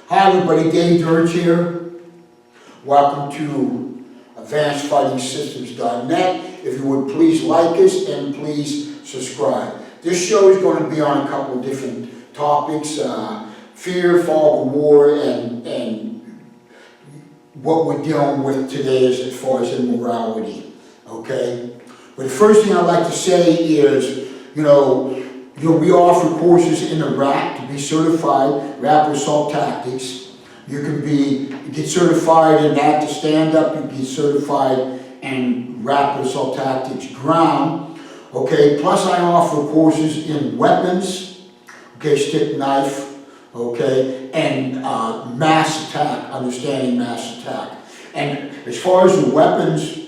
Hi everybody, Durch here. Welcome to AdvancedFightingSystems.net. If you would please like us and please subscribe. This show is going to be on a couple of different topics, fear, fog of war, and what we're dealing with today as far as immorality, okay? But the first thing I'd like to say is, we offer courses in the R.A.T to be certified, rapid assault tactics. You can get certified in that to stand up. You can get certified in rapid assault tactics ground. Okay, plus I offer courses in weapons, okay, stick knife, okay, and mass attack, understanding mass attack. And as far as the weapons,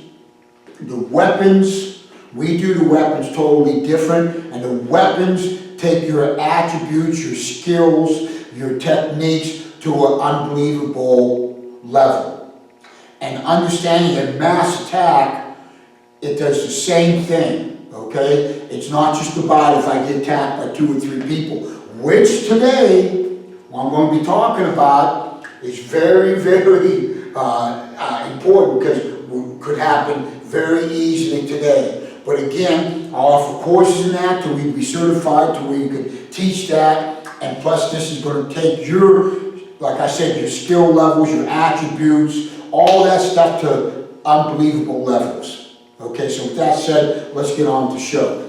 we do the weapons totally different, and the weapons take your attributes, your skills, your techniques to an unbelievable level. And understanding that mass attack, it does the same thing, okay? It's not just about if I get attacked by 2 or 3 people, which today, what I'm going to be talking about is very, very important because it could happen very easily today. But again, I offer courses in that till we can be certified, till we can teach that. And plus this is going to take your, like I said, your skill levels, your attributes, all that stuff to unbelievable levels. Okay, so with that said, let's get on to the show.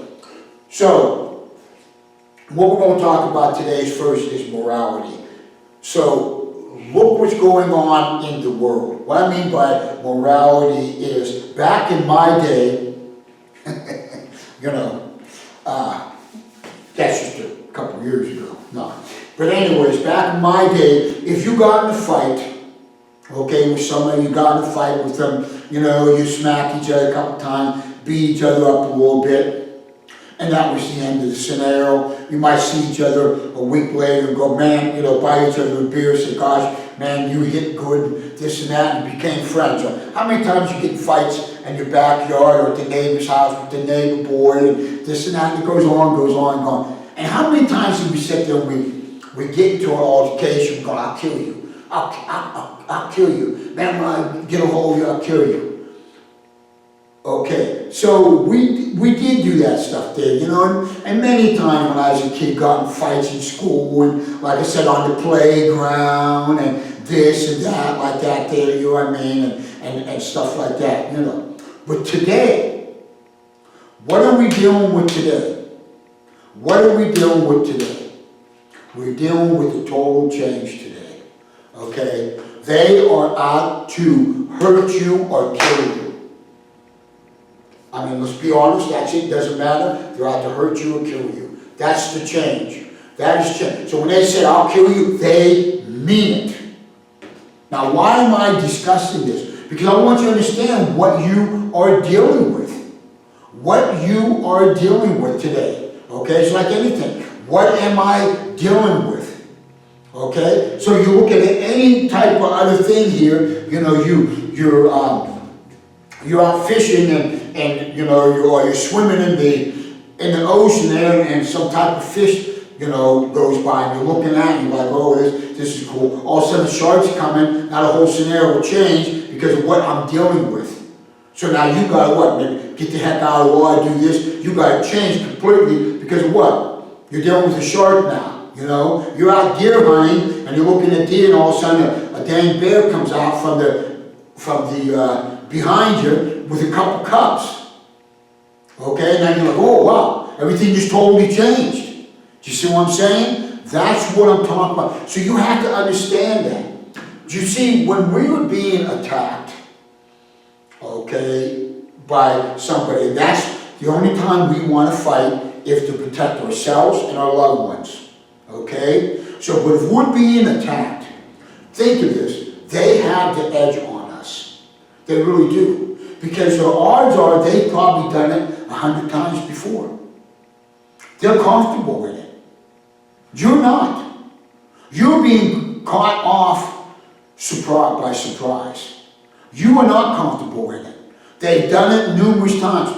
So, what we're going to talk about today first is morality. So, look what's going on in the world. What I mean by morality is, back in my day, that's just a couple of years ago. No. But anyways, back in my day, if you got in a fight, okay, with somebody, you got in a fight with them, you smack each other a couple of times, beat each other up a little bit, and that was the end of the scenario. You might see each other a week later and go, man, buy each other a beer, say, gosh, man, you hit good, this and that, and became friends. Or how many times you get in fights in your backyard or at the neighbor's house with the neighbor boy, and this and that, and it goes on, on. And how many times do we sit there and we get into an altercation, we go, I'll kill you. I'll kill you. Man, when I get a hold of you, I'll kill you. Okay, so we did do that stuff there, and many times when I was a kid, got in fights in school, and like I said, on the playground, and this and that, like that there, you know what I mean, and stuff like that, But today, what are we dealing with today? What are we dealing with today? We're dealing with a total change today, okay? They are out to hurt you or kill you. I mean, let's be honest, that's it, doesn't matter. They're out to hurt you or kill you. That's the change. That is change. So when they say, I'll kill you, they mean it. Now, why am I discussing this? Because I want you to understand what you are dealing with. What you are dealing with today. Okay, it's like anything. What am I dealing with? Okay, so you look at any type of other thing here. You're out fishing and you're swimming in the ocean there, and some type of fish goes by, and you're looking at it, and you're like, oh, this is cool. All of a sudden the shark's coming. Now the whole scenario will change because of what I'm dealing with. So now you got to what? Maybe get the heck out of the water, do this. You got to change completely because of what? You're dealing with a shark now. You're out deer hunting and you're looking at deer, and all of a sudden a dang bear comes out from the behind you with a couple cubs. Okay, and then you're like, oh wow, everything just totally changed. Do you see what I'm saying? That's what I'm talking about. So you have to understand that. Do you see, when we were being attacked, okay, by somebody, that's the only time we want to fight, is to protect ourselves and our loved ones. Okay? So, but if we're being attacked, think of this, they have the edge on us. They really do. Because the odds are they've probably done it 100 times before. They're comfortable with it. You're not. You're being caught off by surprise. You are not comfortable with it. They've done it numerous times.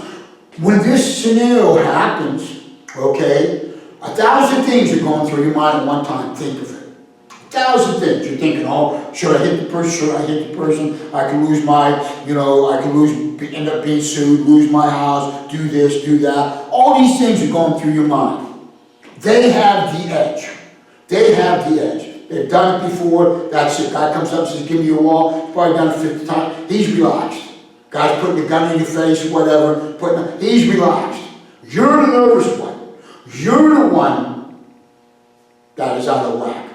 When this scenario happens, okay, 1,000 things are going through your mind at one time. Think of it. 1,000 things. You're thinking, oh, should I hit the person? Should I hit the person? I can lose my, I can end up being sued, lose my house, do this, do that. All these things are going through your mind. They have the edge. They have the edge. They've done it before. That's it. Guy comes up and says, give me a wall. He's probably done it 50 times. He's relaxed. Guy's putting a gun in your face, whatever. He's relaxed. You're the nervous one. You're the one that is out of whack.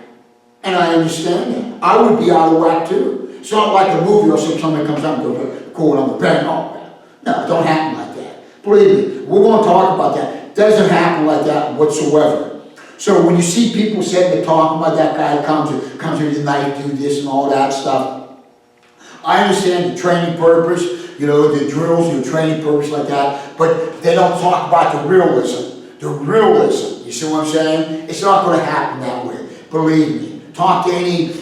And I understand that. I would be out of whack too. It's not like a movie or somebody comes up and goes, cool, I'm the bang. Oh, no, it don't happen like that. Believe me, we're going to talk about that. It doesn't happen like that whatsoever. So when you see people saying they're talking about that guy comes here tonight, do this and all that stuff, I understand the training purpose, the drills, the training purpose like that, but they don't talk about the realism. The realism, you see what I'm saying? It's not going to happen that way. Believe me. Talk to any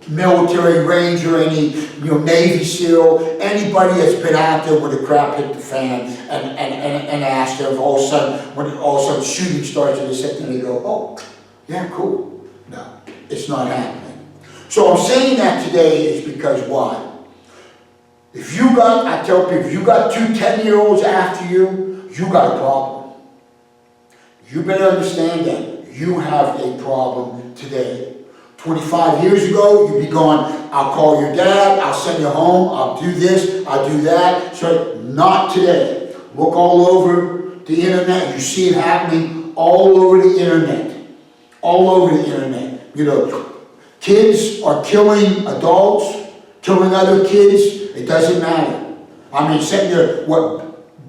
military ranger, any Navy SEAL, anybody that's been out there when the crap hit the fan and ask them all of a sudden, when all of a sudden shooting starts and they sit there and they go, oh, yeah, cool. No, it's not happening. So I'm saying that today is because why? I tell people, if you got two 10-year-olds after you, you got a problem. You better understand that you have a problem today. 25 years ago, you'd be going, I'll call your dad, I'll send you home, I'll do this, I'll do that. So not today. Look all over the internet. You see it happening all over the internet. All over the internet. Kids are killing adults, killing other kids. It doesn't matter. I mean, sitting there,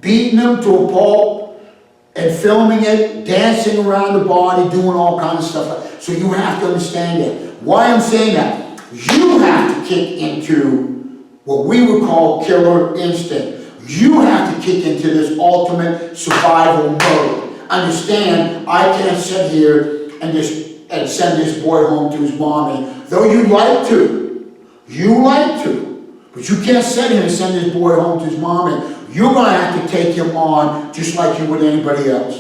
beating them to a pulp and filming it, dancing around the body, doing all kinds of stuff. So you have to understand that. Why I'm saying that, you have to kick into what we would call killer instinct. You have to kick into this ultimate survival mode. Understand, I can't sit here and send this boy home to his mommy, though you'd like to. You like to. But you can't sit here and send this boy home to his mommy. You're going to have to take him on just like you would anybody else.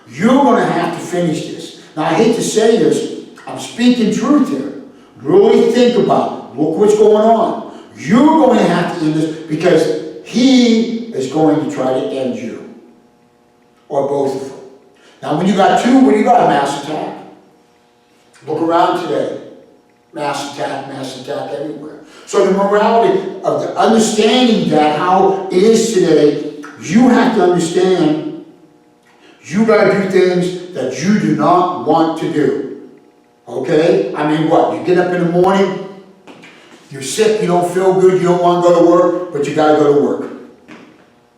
You're going to have to finish this. Now, I hate to say this, I'm speaking truth here. Really think about it. Look what's going on. You're going to have to end this because he is going to try to end you. Or both of them. Now when you got two, what do you got? A mass attack. Look around today. Mass attack everywhere. So the morality of the understanding that how it is today, you have to understand you got to do things that you do not want to do. Okay? I mean what? You get up in the morning, you're sick, you don't feel good, you don't want to go to work, but you got to go to work.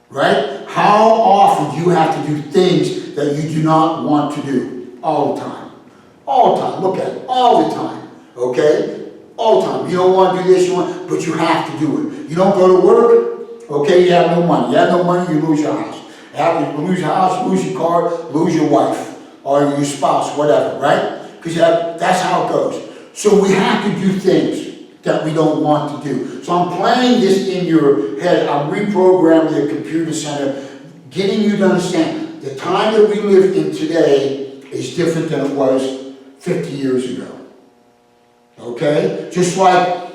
Right? How often do you have to do things that you do not want to do? All the time. All the time. Look at it. All the time. Okay? All the time. You don't want to do this, but you have to do it. You don't go to work, okay, you have no money. You have no money, you lose your house. You lose your house, lose your car, lose your wife, or your spouse, whatever, right? Because that's how it goes. So we have to do things that we don't want to do. So I'm planting this in your head. I'm reprogramming the computer center, getting you to understand the time that we live in today is different than it was 50 years ago. Okay? Just like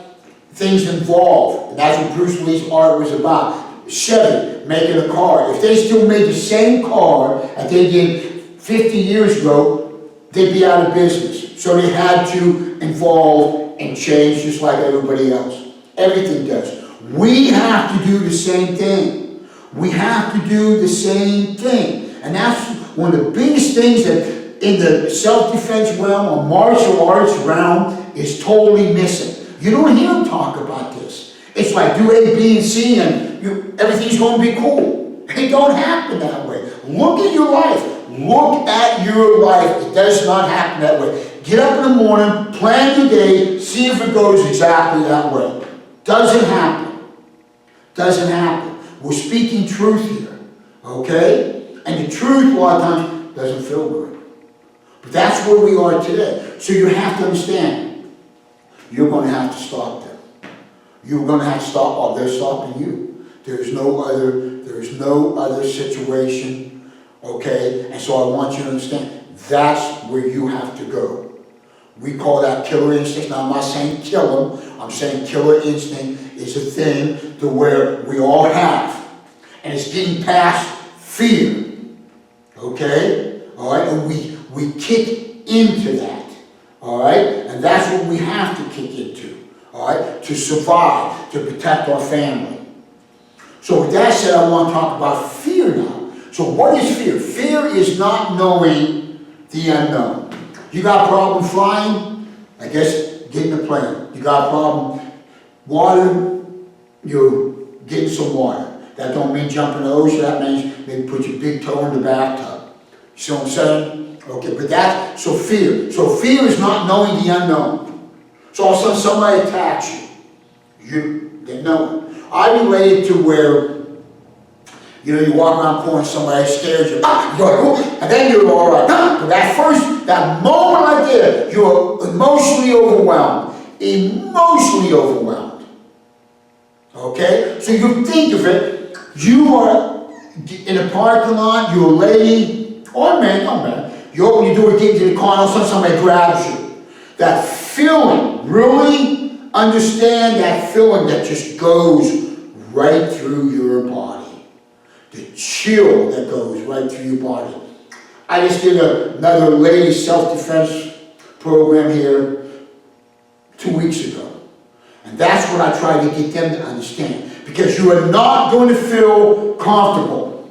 things evolve. And that's what Bruce Lee's art was about. Chevy making a car. If they still made the same car that they did 50 years ago, they'd be out of business. So they had to evolve and change just like everybody else. Everything does. We have to do the same thing. We have to do the same thing. And that's one of the biggest things that in the self-defense realm or martial arts realm is totally missing. You don't hear them talk about this. It's like do A, B, and C and everything's going to be cool. It don't happen that way. Look at your life. Look at your life. It does not happen that way. Get up in the morning, plan your day, see if it goes exactly that way. Doesn't happen. Doesn't happen. We're speaking truth here. Okay? And the truth, a lot of times, doesn't feel good. But that's where we are today. So you have to understand, you're going to have to stop them. You're going to have to stop, or they're stopping you. There's no other situation. Okay? And so I want you to understand, that's where you have to go. We call that killer instinct. Now, I'm not saying kill them. I'm saying killer instinct is a thing to where we all have. And it's getting past fear. Okay? All right? And we kick into that. All right? And that's what we have to kick into. All right? To survive, to protect our family. So with that said, I want to talk about fear now. So what is fear? Fear is not knowing the unknown. You got a problem flying? I guess get in the plane. You got a problem water? You're getting some water. That don't mean jump in the ocean. That means maybe put your big toe in the bathtub. You see what I'm saying? Okay, but that's, so fear. So fear is not knowing the unknown. So all of a sudden somebody attacks you. You didn't know it. I relate it to where, you know, you walk around the corner, somebody scares you, you're like, oh, and then you're all right. But that moment right there, you're emotionally overwhelmed. Emotionally overwhelmed. Okay? So you think of it, you are in a parking lot, you're a lady, or a man, no man, you open your door, get into the car, and all of a sudden somebody grabs you. That feeling, really understand that feeling that just goes right through your body. The chill that goes right through your body. I just did another ladies self-defense program here 2 weeks ago. And that's what I try to get them to understand. Because you are not going to feel comfortable.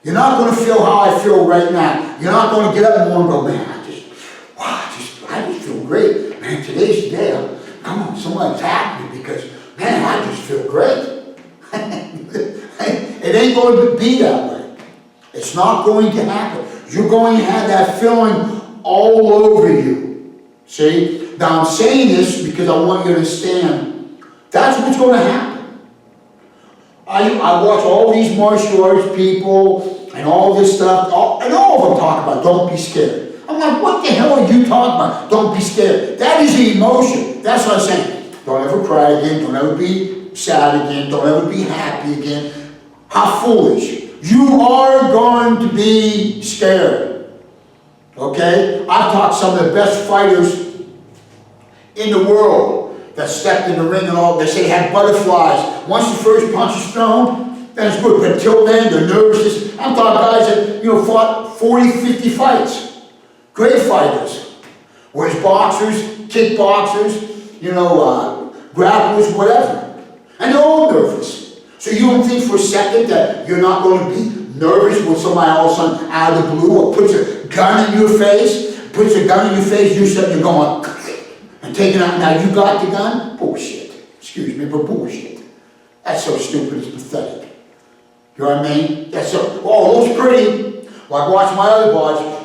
You're not going to feel how I feel right now. You're not going to get up in the morning and go, man, I just feel great. Man, today's the day. Come on, someone attack me because, man, I just feel great. It ain't going to be that way. It's not going to happen. You're going to have that feeling all over you. See? Now I'm saying this because I want you to understand that's what's going to happen. I watch all these martial arts people and all this stuff, and all of them talk about don't be scared. I'm like, what the hell are you talking about? Don't be scared. That is the emotion. That's what I'm saying. Don't ever cry again. Don't ever be sad again. Don't ever be happy again. How foolish. You are going to be scared. Okay? I've taught some of the best fighters in the world that stepped in the ring and all. They say they had butterflies. Once the first punch is thrown, then it's good. But until then, they're nervous. I'm talking guys that, you know, fought 40, 50 fights. Great fighters. Whereas boxers, kickboxers, you know, grapplers, whatever. And they're all nervous. So you don't think for a second that you're not going to be nervous when somebody all of a sudden out of the blue or puts a gun in your face, you're going and taking out, now you got the gun? Bullshit. Excuse me, but bullshit. That's so stupid, it's pathetic. You know what I mean? That's so, oh, it looks pretty. Like watch my other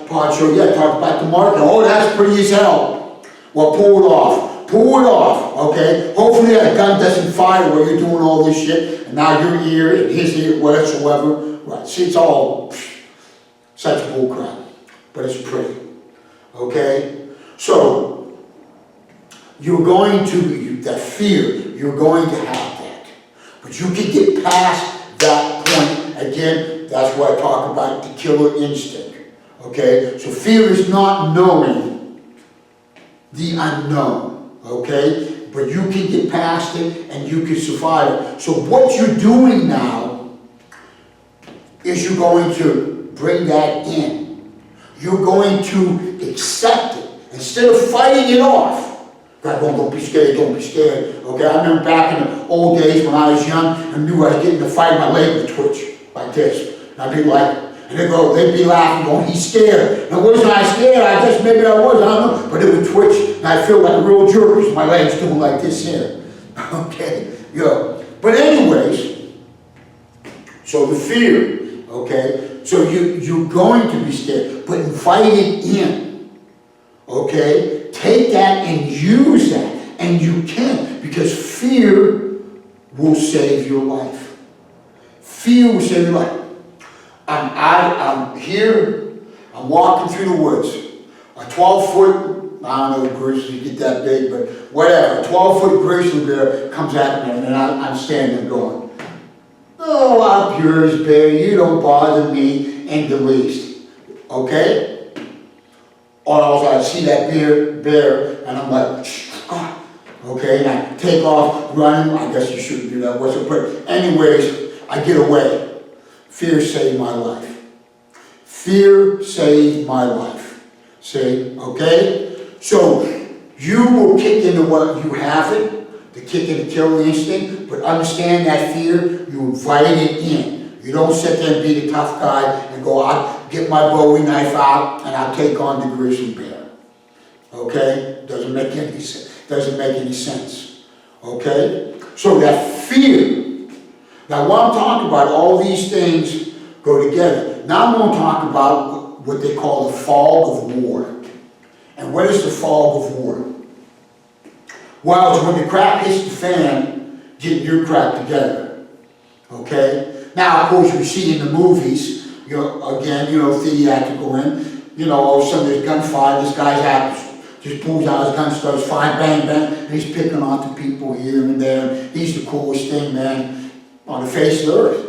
pod show, yeah, talk about the market. Oh, that's pretty as hell. Well, pull it off. Pull it off, okay? Hopefully that gun doesn't fire while you're doing all this shit, and now your ear and his ear, whatsoever. Right, see, it's all such bullcrap, but it's pretty, okay? So, you're going to, that fear, you're going to have that. But you can get past that point. Again, that's what I talk about, the killer instinct, okay? So fear is not knowing the unknown. Okay? But you can get past it and you can survive it. So what you're doing now is you're going to bring that in. You're going to accept it. Instead of fighting it off. God, don't be scared, don't be scared. Okay, I remember back in the old days when I was young, I knew I was getting in a fight, my leg would twitch like this. And I'd be like, and they'd be laughing, going, he's scared. And wasn't I scared? I guess maybe I was, I don't know. But it would twitch, and I feel like a real jerk because my leg's doing like this here. Okay, yo. But anyways, so the fear, okay? So you're going to be scared, but invite it in, okay? Take that and use that, and you can, because fear will save your life. Fear will save your life. I'm here, I'm walking through the woods. A 12-foot, I don't know if grizzlies get that big, but whatever, a 12-foot grizzly bear comes at me, and I'm standing there going, oh, up yours, bear, you don't bother me in the least. Okay? or else I see that bear, and I'm like, ah, okay, and I take off running. I guess you shouldn't do that, but anyways, I get away. Fear saved my life. Fear saved my life. See, okay? So, you will kick into what you have it, the kick and the kill instinct, but understand that fear, you invite it in. You don't sit there and be the tough guy and go, I'll get my Bowie knife out and I'll take on the grizzly bear. Okay? Doesn't make any sense. Okay? So that fear. Now what I'm talking about, all these things go together. Now I'm going to talk about what they call the fog of war. And what is the fog of war? Well, it's when the crap hits the fan, getting your crap together. Okay? Now, of course, we see in the movies, theatrical all of a sudden there's gunfire, this guy's out, just pulls out his gun, starts firing, bang, bang, and he's picking on to people here and there. He's the coolest thing, man, on the face of the earth.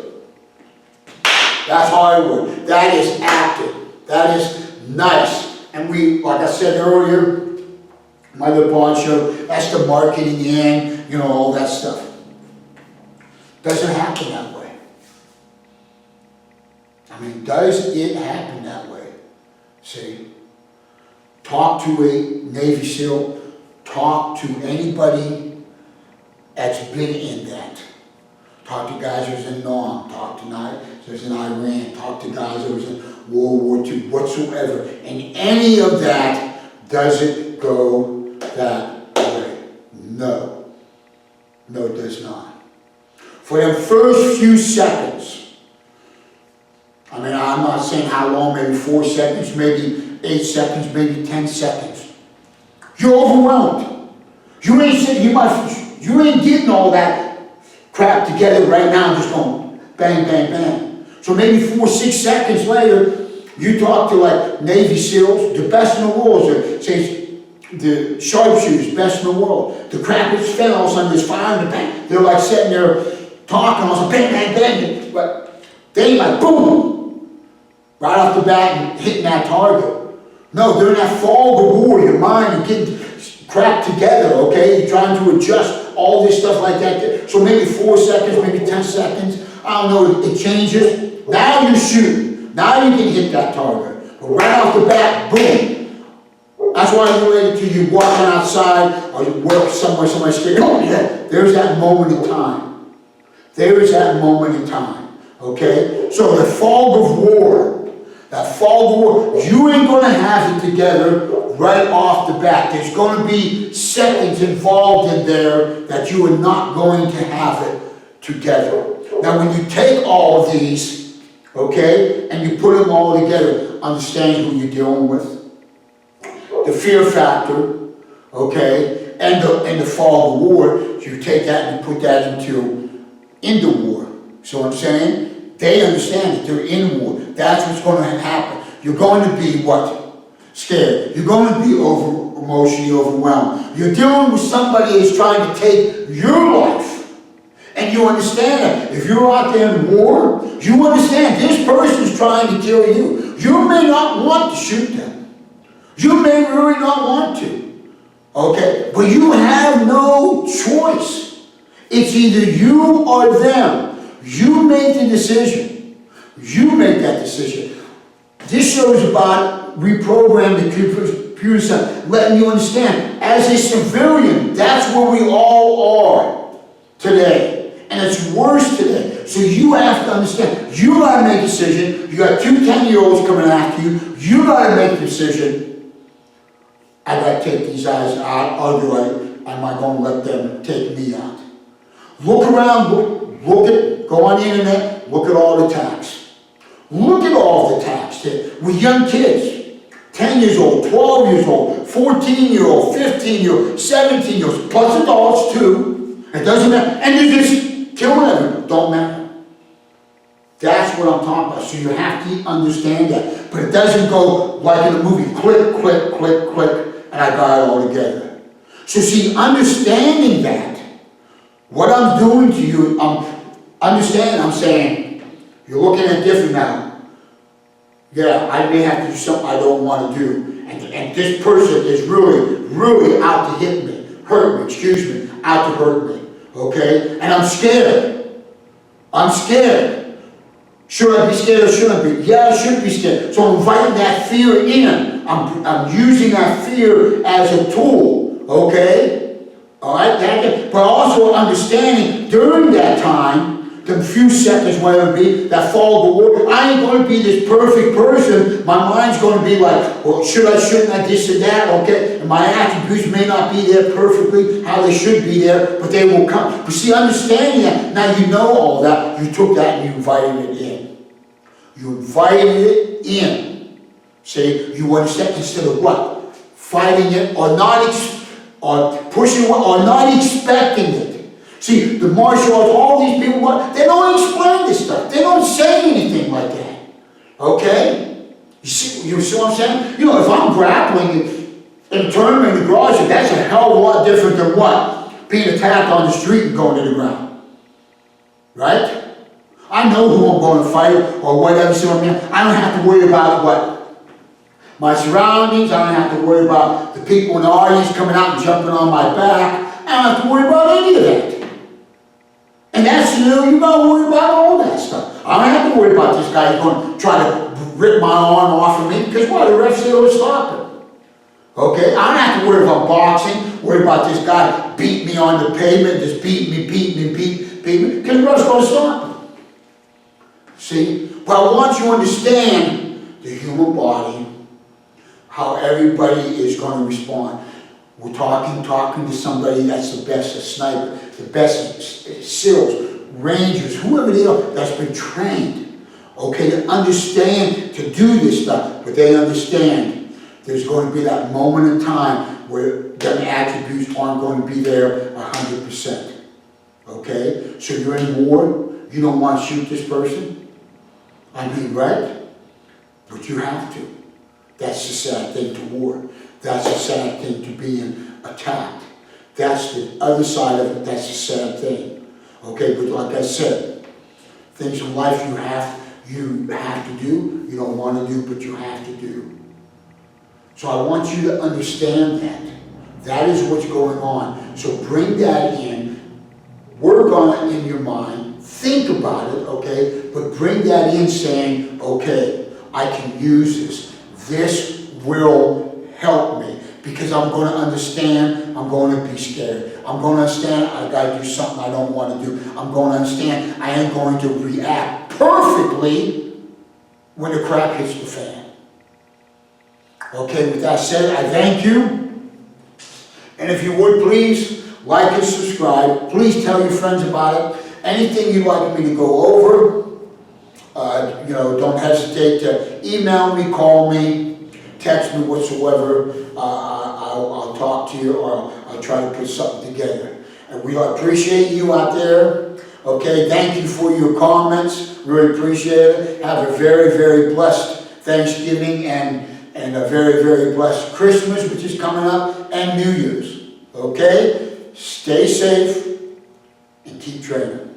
That's Hollywood. That is acting. That is nice. And we, like I said earlier, my little Bond show, that's the marketing in, all that stuff. Doesn't happen that way. I mean, does it happen that way? See? Talk to a Navy SEAL, talk to anybody that's been in that. Talk to guys who's in Nam, talk to guys who's in Iran, talk to guys who's in World War II, whatsoever. And any of that doesn't go that way. No. No, it does not. For the first few seconds, I mean, I'm not saying how long, maybe 4 seconds, maybe 8 seconds, maybe 10 seconds. You're overwhelmed. You ain't getting all that crap together right now, just going bang, bang, bang. So maybe 4, 6 seconds later, you talk to like Navy SEALs, the best in the world, say the sharpshooters, best in the world. The crap is fed, all of a sudden there's fire and bang. They're like sitting there talking, all of a sudden bang, bang, bang. But they like boom, right off the bat and hitting that target. No, during that fog of war, your mind, you're getting crap together, okay? You're trying to adjust all this stuff like that. So maybe 4 seconds, maybe 10 seconds, I don't know, it changes. Now you're shooting. Now you can hit that target. But right off the bat, boom. That's why I related to you walking outside or you work somewhere, somebody's screaming, oh yeah, there's that moment in time. There is that moment in time, okay? So the fog of war, that fog of war, you ain't going to have it together right off the bat. There's going to be seconds involved in there that you are not going to have it together. Now when you take all of these, okay, and you put them all together, understand who you're dealing with, the fear factor, okay, and the fog of war, you take that and you put that into war. So what I'm saying? They understand it. They're in war. That's what's going to happen. You're going to be what? Scared. You're going to be emotionally overwhelmed. You're dealing with somebody who's trying to take your life. And you understand that. If you're out there in war, you understand this person's trying to kill you. You may not want to shoot them. You may really not want to. Okay? But you have no choice. It's either you or them. You make the decision. You make that decision. This show is about reprogramming the computer system, letting you understand, as a civilian, that's where we all are today. And it's worse today. So you have to understand, you got to make a decision. You got 2 10-year-olds coming after you. You got to make a decision. I got to take these guys out, or am I going to let them take me out? Look around, go on the internet, look at all the attacks. Look at all the attacks with young kids. 10 years old, 12 years old, 14-year-old, 15-year-old, 17-year-olds, plus adults too. It doesn't matter. And they're just killing everyone. Don't matter. That's what I'm talking about. So you have to understand that. But it doesn't go like in a movie, click, click, click, click, and I got it all together. So see, understanding that, what I'm doing to you, I'm saying, you're looking at different now. Yeah, I may have to do something I don't want to do. and this person is really out to hurt me, out to hurt me, okay? And I'm scared. I'm scared. Should I be scared or shouldn't I be? Yeah, I should be scared. So I'm inviting that fear in. I'm using that fear as a tool, okay? All right? But also understanding during that time, the few seconds, whatever it be, that fog of war, I ain't going to be this perfect person. My mind's going to be like, well, should I, shouldn't I, this and that, okay? And my attributes may not be there perfectly, how they should be there, but they will come. But see, understanding that, now you know all that, you took that and you invited it in. You invited it in. See, you understand, instead of what? Fighting it, or not, or pushing it, or not expecting it. See, the martial arts, all these people, they don't explain this stuff. They don't say anything like that. Okay? You see what I'm saying? You know, if I'm grappling in a tournament in the garage, that's a hell of a lot different than what? Being attacked on the street and going to the ground. Right? I know who I'm going to fight or whatever. See what I mean? I don't have to worry about what? My surroundings. I don't have to worry about the people in the audience coming out and jumping on my back. I don't have to worry about any of that. And that's, you know, you gotta worry about all that stuff. I don't have to worry about this guy going to try to rip my arm off of me, because what? The ref's there to stop him. Okay? I don't have to worry about boxing, worry about this guy beating me on the pavement, just beating me, because the ref's going to stop him. See? But I want you to understand the human body, how everybody is going to respond. We're talking to somebody that's the best, a sniper, the best SEALs, Rangers, whoever they are, that's been trained, okay, to understand, to do this stuff, but they understand there's going to be that moment in time where them attributes aren't going to be there 100%, okay? So you're in war, you don't want to shoot this person, I mean, right? But you have to. That's the sad thing to war. That's the sad thing to being attacked. That's the other side of it. That's the sad thing. Okay, but like I said, things in life you have to do. You don't want to do, but you have to do. So I want you to understand that. That is what's going on. So bring that in. Work on it in your mind. Think about it, okay? But bring that in saying, okay, I can use this. This will help me. Because I'm going to understand, I'm going to be scared. I'm going to understand I got to do something I don't want to do. I'm going to understand I ain't going to react perfectly when the crap hits the fan. Okay, with that said, I thank you. And if you would please like and subscribe. Please tell your friends about it. Anything you'd like me to go over, you know, don't hesitate to email me, call me, text me whatsoever. I'll talk to you, or I'll try to put something together. And we appreciate you out there. Okay, thank you for your comments. Really appreciate it. Have a very, very blessed Thanksgiving and a very, very blessed Christmas, which is coming up, and New Year's. Okay? Stay safe and keep training.